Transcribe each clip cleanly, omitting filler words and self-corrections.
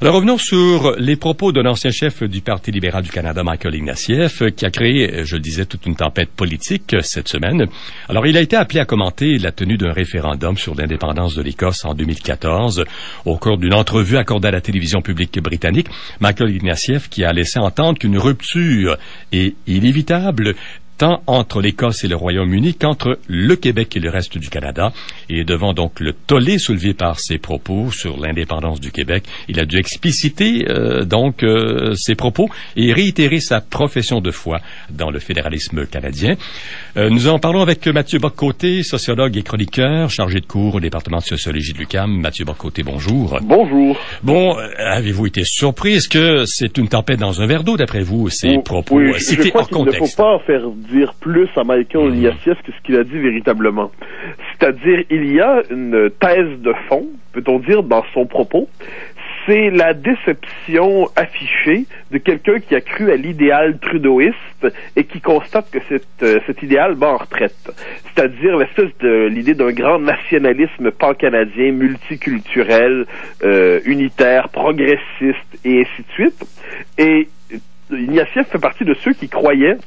Alors revenons sur les propos d'un ancien chef du Parti libéral du Canada, Michael Ignatieff, qui a créé, je le disais, toute une tempête politique cette semaine. Alors il a été appelé à commenter la tenue d'un référendum sur l'indépendance de l'Écosse en 2014. Au cours d'une entrevue accordée à la télévision publique britannique, Michael Ignatieff qui a laissé entendre qu'une rupture est inévitable tant entre l'Écosse et le Royaume-Uni qu'entre le Québec et le reste du Canada. Et devant donc le tollé soulevé par ses propos sur l'indépendance du Québec, il a dû expliciter ses propos et réitérer sa profession de foi dans le fédéralisme canadien. Nous en parlons avec Mathieu Bock-Côté, sociologue et chroniqueur, chargé de cours au département de sociologie de l'UQAM. Mathieu Bock-Côté, bonjour. Bonjour. Bon, avez-vous été surpris? Est-ce que c'est une tempête dans un verre d'eau, d'après vous, ces propos? Oui, je crois qu'il ne faut pas faire dire plus à Michael Ignatieff que ce qu'il a dit véritablement. C'est-à-dire, il y a une thèse de fond, peut-on dire, dans son propos. C'est la déception affichée de quelqu'un qui a cru à l'idéal trudeauiste et qui constate que cet idéal bat en retraite. C'est-à-dire l'idée d'un grand nationalisme pan-canadien, multiculturel, unitaire, progressiste et ainsi de suite. Et Ignatieff fait partie de ceux qui croyaient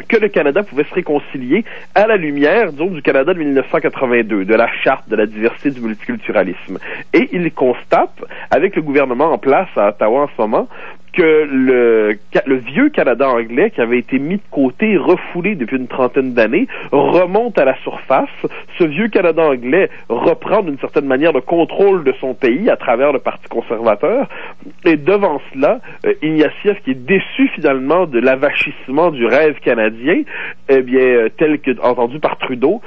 que le Canada pouvait se réconcilier à la lumière, disons, du Canada de 1982, de la charte de la diversité du multiculturalisme. Et il constate, avec le gouvernement en place à Ottawa en ce moment, que le vieux Canada anglais, qui avait été mis de côté, refoulé depuis une trentaine d'années, remonte à la surface. Ce vieux Canada anglais reprend d'une certaine manière le contrôle de son pays à travers le Parti conservateur. Et devant cela, Ignatieff, qui est déçu finalement de l'avachissement du rêve canadien, eh bien, tel que entendu par Trudeau,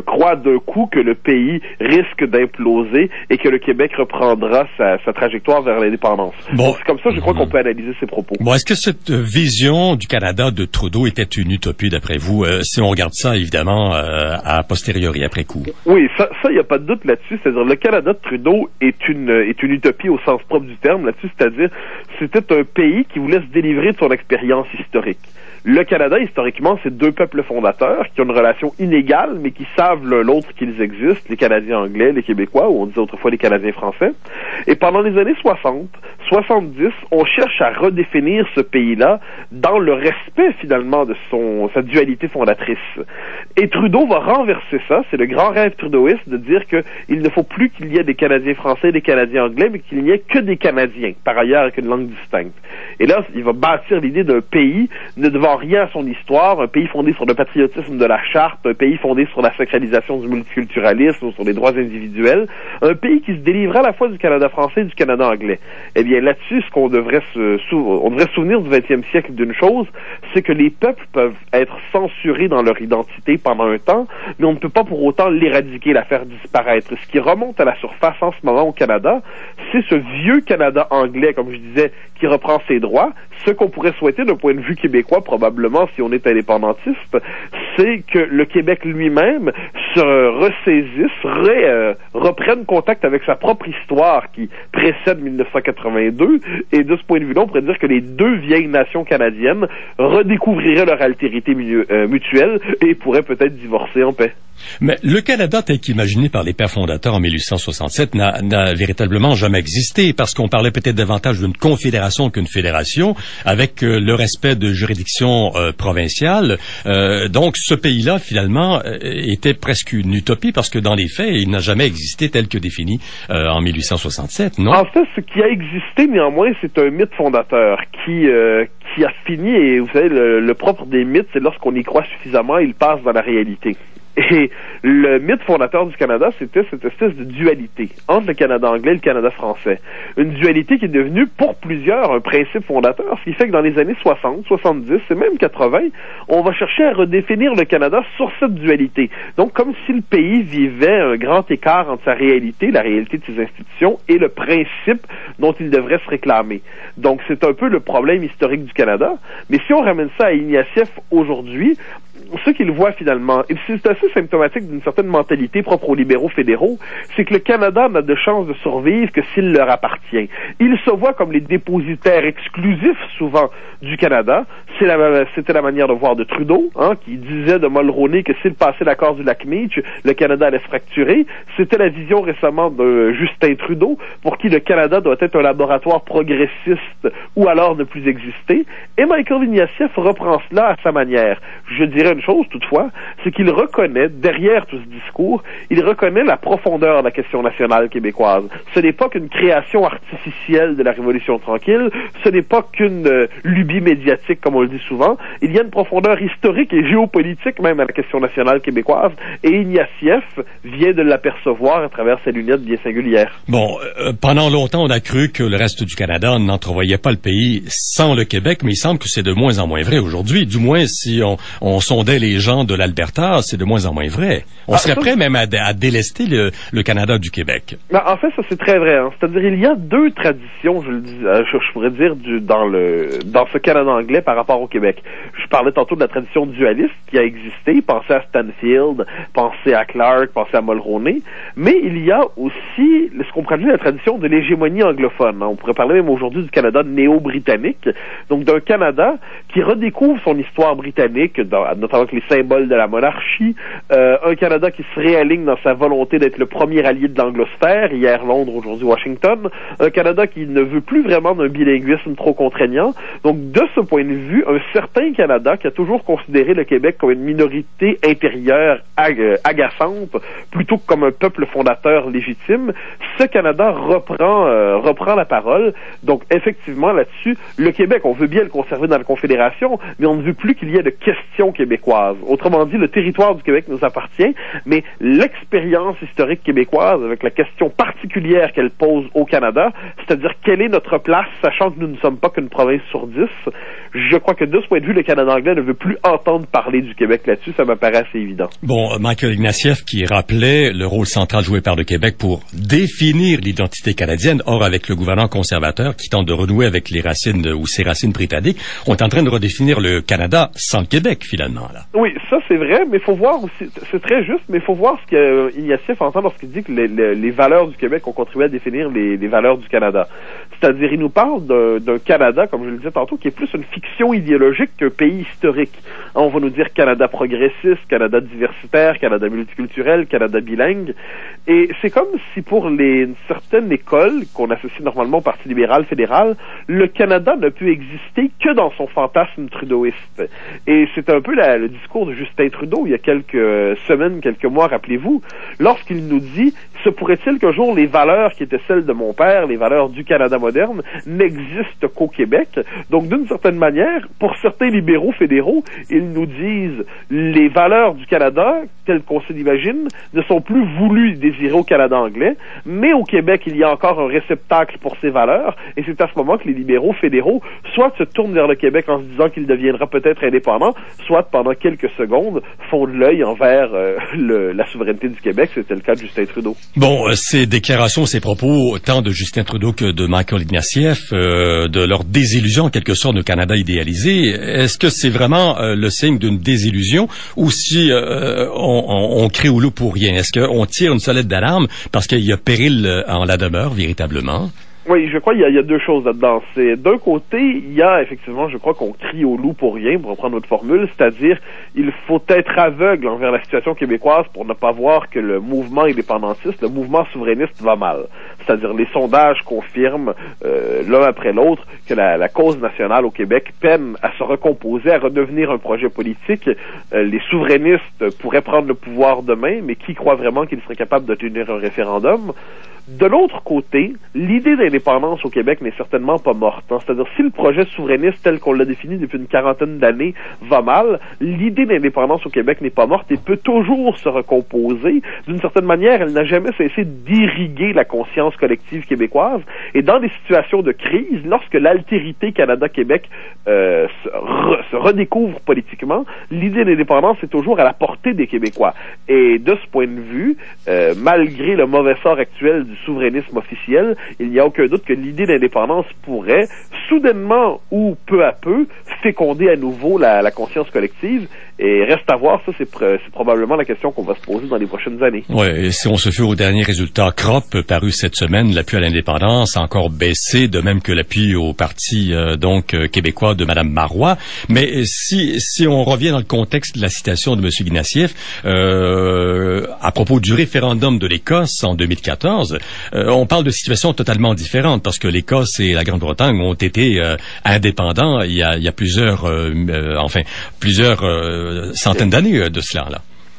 croit d'un coup que le pays risque d'imploser et que le Québec reprendra sa trajectoire vers l'indépendance. Bon. C'est comme ça, je crois qu'on peut analyser ses propos. Bon, est-ce que cette vision du Canada de Trudeau était une utopie, d'après vous, si on regarde ça, évidemment, a posteriori, après coup? Oui, ça, il n'y a pas de doute là-dessus. C'est-à-dire, le Canada de Trudeau est une utopie au sens propre du terme là-dessus. C'est-à-dire, c'était un pays qui voulait se délivrer de son expérience historique. Le Canada, historiquement, c'est deux peuples fondateurs qui ont une relation inégale, mais qui savent l'un l'autre qu'ils existent, les Canadiens anglais, les Québécois, ou on disait autrefois les Canadiens français. Et pendant les années 60, 70, on cherche à redéfinir ce pays-là dans le respect, finalement, de sa dualité fondatrice. Et Trudeau va renverser ça, c'est le grand rêve trudeauiste de dire qu'il ne faut plus qu'il y ait des Canadiens français et des Canadiens anglais, mais qu'il n'y ait que des Canadiens, par ailleurs avec une langue distincte. Et là, il va bâtir l'idée d'un pays ne devant rien à son histoire, un pays fondé sur le patriotisme de la charte, un pays fondé sur la sacralisation du multiculturalisme, sur les droits individuels, un pays qui se délivrait à la fois du Canada français et du Canada anglais. Eh bien, là-dessus, ce qu'on devrait on devrait se souvenir du 20e siècle d'une chose, c'est que les peuples peuvent être censurés dans leur identité pendant un temps, mais on ne peut pas pour autant l'éradiquer, la faire disparaître. Ce qui remonte à la surface en ce moment au Canada, c'est ce vieux Canada anglais, comme je disais, qui reprend ses droits. Ce qu'on pourrait souhaiter d'un point de vue québécois, probablement, si on est indépendantiste, c'est que le Québec lui-même se ressaisisse, reprenne contact avec sa propre histoire qui précède 1982, et de ce point de vue-là, on pourrait dire que les deux vieilles nations canadiennes redécouvriraient leur altérité mutuelle et pourraient peut-être divorcer en paix. Mais le Canada tel qu'imaginé par les pères fondateurs en 1867 n'a véritablement jamais existé, parce qu'on parlait peut-être davantage d'une confédération qu'une fédération, avec le respect de juridictions provinciales. Donc ce pays-là, finalement, était presque une utopie, parce que dans les faits, il n'a jamais existé tel que défini en 1867, non? En fait, ce qui a existé, néanmoins, c'est un mythe fondateur qui a fini, et vous savez, le propre des mythes, c'est lorsqu'on y croit suffisamment, il passe dans la réalité. Et le mythe fondateur du Canada, c'était cette espèce de dualité entre le Canada anglais et le Canada français. Une dualité qui est devenue, pour plusieurs, un principe fondateur, ce qui fait que dans les années 60, 70 et même 80, on va chercher à redéfinir le Canada sur cette dualité. Donc, comme si le pays vivait un grand écart entre sa réalité, la réalité de ses institutions, et le principe dont il devrait se réclamer. Donc, c'est un peu le problème historique du Canada. Mais si on ramène ça à Ignatieff aujourd'hui, ce qu'ils voient finalement, et c'est assez symptomatique d'une certaine mentalité propre aux libéraux fédéraux, c'est que le Canada n'a de chance de survivre que s'il leur appartient. Ils se voient comme les dépositaires exclusifs, souvent, du Canada. C'était la manière de voir de Trudeau, qui disait de Mulroney que s'il passait l'accord du lac Meach, le Canada allait se fracturer. C'était la vision récemment de Justin Trudeau, pour qui le Canada doit être un laboratoire progressiste ou alors ne plus exister. Et Michael Ignatieff reprend cela à sa manière. Je dirais une chose, toutefois, c'est qu'il reconnaît, derrière tout ce discours, il reconnaît la profondeur de la question nationale québécoise. Ce n'est pas qu'une création artificielle de la Révolution tranquille, ce n'est pas qu'une lubie médiatique, comme on le dit souvent. Il y a une profondeur historique et géopolitique même à la question nationale québécoise, et Ignatieff vient de l'apercevoir à travers ses lunettes bien singulières. Bon, pendant longtemps, on a cru que le reste du Canada n'entrevoyait pas le pays sans le Québec, mais il semble que c'est de moins en moins vrai aujourd'hui. Du moins, si on sondait les gens de l'Alberta, c'est de moins en moins vrai. On serait prêt même à délester le Canada du Québec. En fait, ça c'est très vrai. C'est-à-dire, il y a deux traditions, je pourrais dire, dans ce Canada anglais par rapport au Québec. Je parlais tantôt de la tradition dualiste qui a existé. Pensez à Stanfield, pensez à Clark, pensez à Mulroney. Mais il y a aussi ce qu'on pourrait appeler la tradition de l'hégémonie anglophone. On pourrait parler même aujourd'hui du Canada néo-britannique. Donc d'un Canada qui redécouvre son histoire britannique, notamment avec les symboles de la monarchie. Un Canada qui se réaligne dans sa volonté d'être le premier allié de l'anglosphère, hier Londres, aujourd'hui Washington. Un Canada qui ne veut plus vraiment d'un bilinguisme trop contraignant. Donc de ce point de vue, un certain Canada qui a toujours considéré le Québec comme une minorité intérieure agaçante, plutôt que comme un peuple fondateur légitime, ce Canada reprend la parole. Donc effectivement là-dessus, le Québec, on veut bien le conserver dans la Confédération, mais on ne veut plus qu'il y ait de questions québécoises. Autrement dit, le territoire du Québec nous appartient, mais l'expérience historique québécoise, avec la question particulière qu'elle pose au Canada, c'est-à-dire quelle est notre place, sachant que nous ne sommes pas qu'une province sur 10, je crois que de ce point de vue, le Canada anglais ne veut plus entendre parler du Québec là-dessus, ça me paraît assez évident. Bon, Michael Ignatieff qui rappelait le rôle central joué par le Québec pour définir l'identité canadienne, or avec le gouvernement conservateur qui tente de renouer avec les racines ou ses racines britanniques, on est en train de redéfinir le Canada sans le Québec finalement. Là. Oui, ça c'est vrai, mais il faut voir aussi, c'est très juste, mais il faut voir ce qu'Ignatieff entend lorsqu'il dit que les valeurs du Québec ont contribué à définir les valeurs du Canada. C'est-à-dire, il nous parle d'un Canada, comme je le disais tantôt, qui est plus une fiction idéologique qu'un pays historique. On va nous dire Canada progressiste, Canada diversitaire, Canada multiculturel, Canada bilingue. Et c'est comme si pour une certaine école, qu'on associe normalement au Parti libéral fédéral, le Canada ne peut exister que dans son fantasme trudeauiste. Et c'est un peu le discours de Justin Trudeau, il y a quelques semaines, quelques mois, rappelez-vous, lorsqu'il nous dit « Se pourrait-il qu'un jour les valeurs qui étaient celles de mon père, les valeurs du Canada moderne, n'existent qu'au Québec ?» Donc, d'une certaine manière, pour certains libéraux fédéraux, ils nous disent « Les valeurs du Canada, telles qu'on se l'imagine, ne sont plus voulues et désirées au Canada anglais, mais au Québec, il y a encore un réceptacle pour ces valeurs, et c'est à ce moment que les libéraux fédéraux soit se tournent vers le Québec en se disant qu'il deviendra peut-être indépendant, soit pendant quelques secondes font de l'œil envers la souveraineté du Québec. C'était le cas de Justin Trudeau. Bon, ces déclarations, ces propos, tant de Justin Trudeau que de Michael Ignatieff, de leur désillusion en quelque sorte de Canada idéalisé, est-ce que c'est vraiment le signe d'une désillusion ou si on crie au loup pour rien? Est-ce qu'on tire une sonnette d'alarme parce qu'il y a péril en la demeure véritablement? Oui, je crois qu'il y a deux choses là-dedans. C'est d'un côté, il y a effectivement, je crois qu'on crie au loup pour rien, pour reprendre notre formule, c'est-à-dire il faut être aveugle envers la situation québécoise pour ne pas voir que le mouvement indépendantiste, le mouvement souverainiste va mal. C'est-à-dire les sondages confirment l'un après l'autre que la cause nationale au Québec peine à se recomposer, à redevenir un projet politique. Les souverainistes pourraient prendre le pouvoir demain, mais qui croit vraiment qu'ils seraient capables de tenir un référendum? De l'autre côté, l'idée d'indépendance au Québec n'est certainement pas morte. C'est-à-dire, si le projet souverainiste tel qu'on l'a défini depuis une quarantaine d'années va mal, l'idée d'indépendance au Québec n'est pas morte et peut toujours se recomposer. D'une certaine manière, elle n'a jamais cessé d'irriguer la conscience collective québécoise. Et dans des situations de crise, lorsque l'altérité Canada-Québec se redécouvre politiquement, l'idée d'indépendance est toujours à la portée des Québécois. Et de ce point de vue, malgré le mauvais sort actuel du du souverainisme officiel, il n'y a aucun doute que l'idée d'indépendance pourrait, soudainement ou peu à peu, féconder à nouveau la conscience collective. Et reste à voir, ça c'est probablement la question qu'on va se poser dans les prochaines années. Oui, et si on se fie aux derniers résultats CROP parus cette semaine, l'appui à l'indépendance a encore baissé, de même que l'appui au parti québécois de Mme Marois. Mais si on revient dans le contexte de la citation de M. Ignatieff, à propos du référendum de l'Écosse en 2014, on parle de situations totalement différentes parce que l'Écosse et la Grande-Bretagne ont été indépendants il y a plusieurs centaines d'années de cela, là.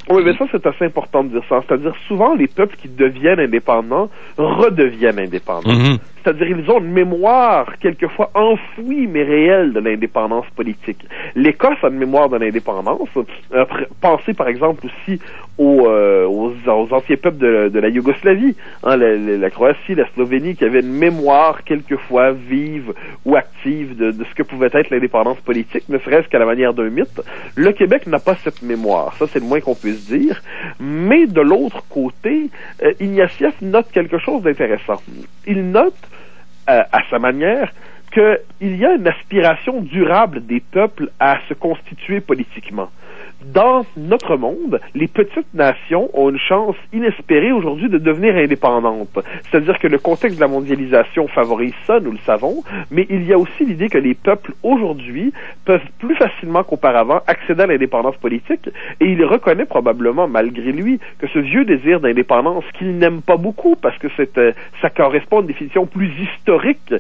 Oui, mais ça, c'est assez important de dire ça. C'est-à-dire, souvent, les peuples qui deviennent indépendants redeviennent indépendants. Mm-hmm. C'est-à-dire, ils ont une mémoire, quelquefois enfouie, mais réelle, de l'indépendance politique. L'Écosse a une mémoire de l'indépendance. Pensez, par exemple, aussi aux anciens peuples de la Yougoslavie, hein, la Croatie, la Slovénie, qui avaient une mémoire, quelquefois, vive ou active de ce que pouvait être l'indépendance politique, ne serait-ce qu'à la manière d'un mythe. Le Québec n'a pas cette mémoire. Ça, c'est le moins qu'on puisse dire. Mais de l'autre côté, Ignatieff note quelque chose d'intéressant. Il note, à sa manière, qu'il y a une aspiration durable des peuples à se constituer politiquement. Dans notre monde, les petites nations ont une chance inespérée aujourd'hui de devenir indépendantes. C'est-à-dire que le contexte de la mondialisation favorise ça, nous le savons, mais il y a aussi l'idée que les peuples aujourd'hui peuvent plus facilement qu'auparavant accéder à l'indépendance politique, et il reconnaît probablement, malgré lui, que ce vieux désir d'indépendance qu'il n'aime pas beaucoup, parce que ça correspond à une définition plus historique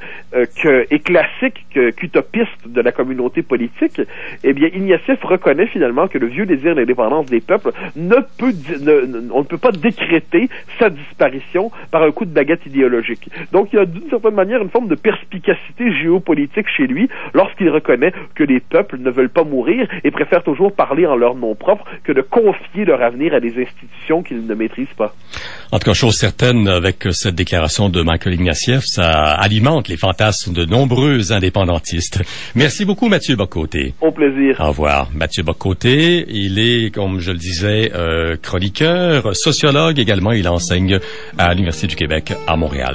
et classique qu'utopiste de la communauté politique, eh bien, Ignatieff reconnaît finalement que le vieux désir d'indépendance des peuples on ne peut pas décréter sa disparition par un coup de baguette idéologique. Donc il y a d'une certaine manière une forme de perspicacité géopolitique chez lui lorsqu'il reconnaît que les peuples ne veulent pas mourir et préfèrent toujours parler en leur nom propre que de confier leur avenir à des institutions qu'ils ne maîtrisent pas. En tout cas, chose certaine, avec cette déclaration de Michael Ignatieff, ça alimente les fantasmes de nombreux indépendantistes. Merci beaucoup, Mathieu Bock-Côté. Au plaisir. Au revoir. Mathieu Bock-Côté, il est, comme je le disais, chroniqueur, sociologue également. Il enseigne à l'Université du Québec à Montréal.